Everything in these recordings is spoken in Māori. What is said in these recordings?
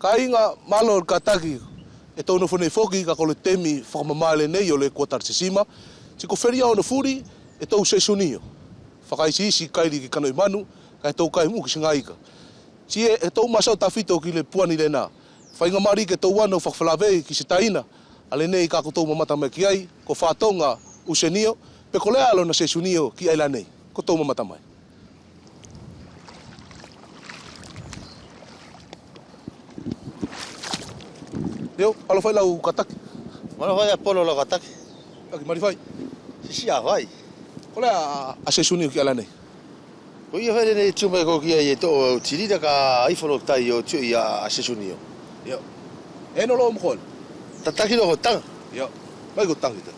Kainga malo kataki e tono fone foki ka kole temi whakamamale nei o le kua tarsisima. Tiko feria o na furi e tau sesunio. Whakaisi isi kairi ki kanoi manu, ka e tau kai mu ki singaika. Tie e tau masau tawhito ki le puani le nā. Whainga mari ke tau wano whakawhalawei ki se taina, ale nei ka koutou mamata mai ki ai, ko whātonga usenio, pe ko lea alo na sesunio ki ai la nei, koutou mamata mai. Leo, alo whai lau kataki. Mana whai a polo lau kataki. Aki mari whai. Sisi a whai. Ko lea a sesunio ki ai la nei. Ko ia whai nei tūmai ko ki ai e tō tirida ka aifolo tai o tū i a sesunio. Yo. E no lo mkol. Tataki no ho tanga. Yo. Mai ko tangi te.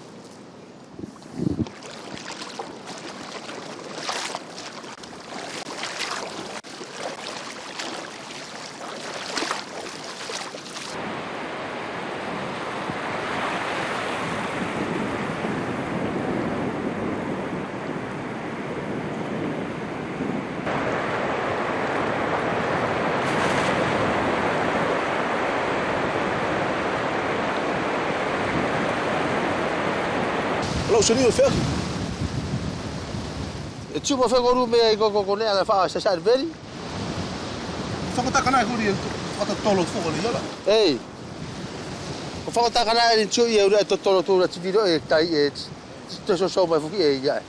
Lau senio fe. E tūma whai koru mea i koko nea na whaa sa sari veri. Whakataka nai huri e whakatolo fuko ni yola. Ei. Ko whakataka nai ni tū i e ura e totoro tūra tiviro e tai e teso so mai fuki e iai.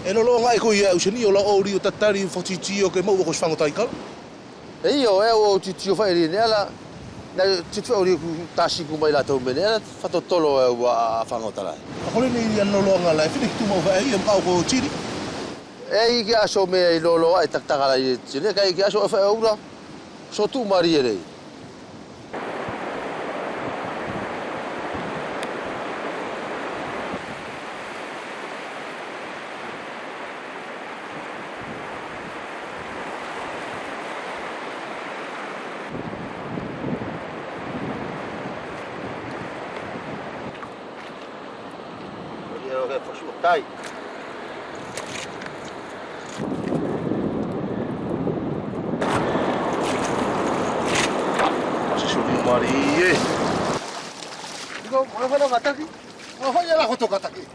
E no lo ngai ko ia usenio la ori o tatari fotitio ke mau ko whangotai kala. Ei o e o titio whai ri nea la. Na titio ori ku tasi ku mai la tau mene na whatotolo e ua whangotarai. A kore nei ano lo ngala e whinik tuma wha e mkau ko tiri. E ki aso mea i lolo ai taktakara i tine, kai ki aso e whai aura. So tū mari e rei. Tai. Sesunio mari e. Iko, mana whanau kataki? Ma whai ala koto kataki.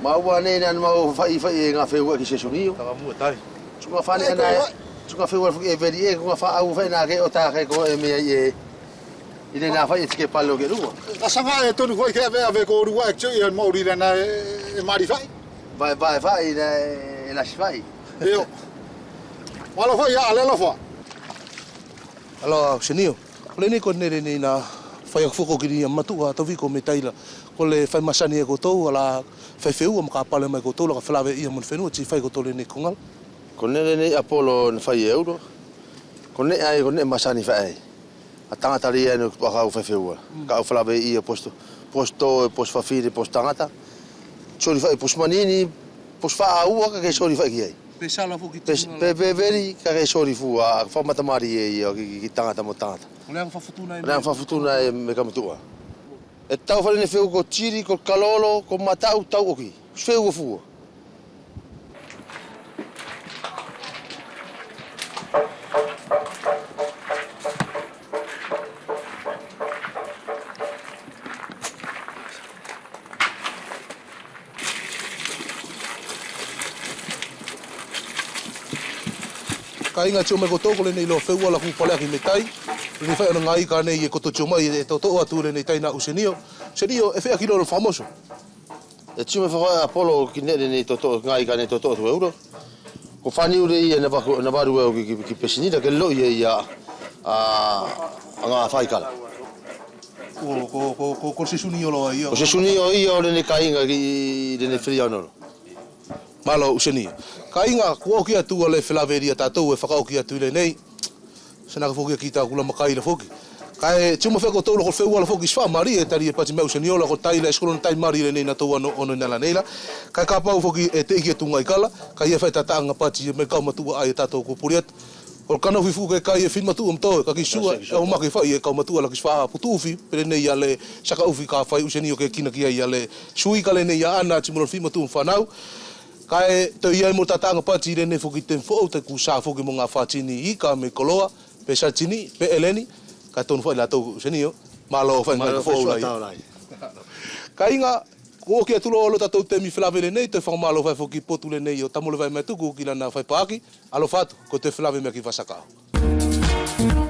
Maua nei nan mau whai e ngā whewua ki sesunio. Taka mua tai. Tunga whane ana e. Tunga whewua fuki e veri e, kunga wha au whai nā ke o tā kai ko e mea i e. I nei nā whai e tike palo ke rua. A sanga e tonu whai kea mea ve ko rua e tui e mauri rana e mari whai. Vai e lasi vai. Eo. Wala whai a alela wha. Alo, senio. Ole ni ko nere ni na whai fuko ki ni matua tawiko me taila. Ko le whai masani e kotou, ala whai wheu am ka pale mai kotou, laka whalawe ia mon whenua, ti whai kotou le ni kongal. Ko nere nei Apollo na whai euro. Ko ne ai, ko ne masani whai. A tangata ria e no whakau whai wheua. Ka au whalawe ia posto e posto whawhiri, posto tangata. Sori whai pos manini, pos wha ua ka kei sori whai ki ai. Pe sala fuki Pe veri ka kei sori fua, whamatamari e ia ki tangata mo tangata. Ole ang whafutuna e Rang whawhutuna e me kamatua. E tau whare ne wheu ko tiri, ko kalolo, ko matau, tau oki. Wheu ko fua. Ka inga tio me kotou ko le nei lo wheu ala ku pale aki me tai. Ni whai ana ngai ka nei e koto tio mai e toto atu le nei tai na usenio. Senio e whea ki lo famoso. E tio me whakoi Apollo ki nere nei toto, ngai ka nei toto tu euro. Ko whani ure ia na waru eo ki pesinira ke lo ia a ngā whaikala. Ko se suni lo ia. O se suni o ia o le nei ka inga ki le nei whiria onolo. Malo usenio. Ka inga kua ki atu le whelaveria tātou e whakao ki atu le nei. Sana ka whoki ki tā kula makai la whoki. Ka e tio mawheko tau lako wheu ala whoki swa mari e tari e pati meu usenio la ko taila e skolona tai mari le nei na tau ono nela neila. Ka ka pau whoki e te iki atu ngai kala. Ka ia whai tātanga pati e me kau matua ai e tātou ko puriat. O kana fifu ke kai e fin matua mtoe ka ki sua e o maki whai e kau matua la ki swa putufi pere nei ale saka ufi ka whai usenio ke kina ki ai ale sui ka le nei ana timolo fi matua whanau. Kai te ia mo tatanga pati re ne foki ten fo te ku sa foki mo nga fatini i ka me koloa pe satini pe eleni ka tonu fo la to senio malo fa ngai fo la ka inga ko ke tulo lo tatou te mi flave le nei te fa malo fa fo ki potu le nei o tamole vai metu ku ki na fa paki alo fatu ko te flave me ki fa sakao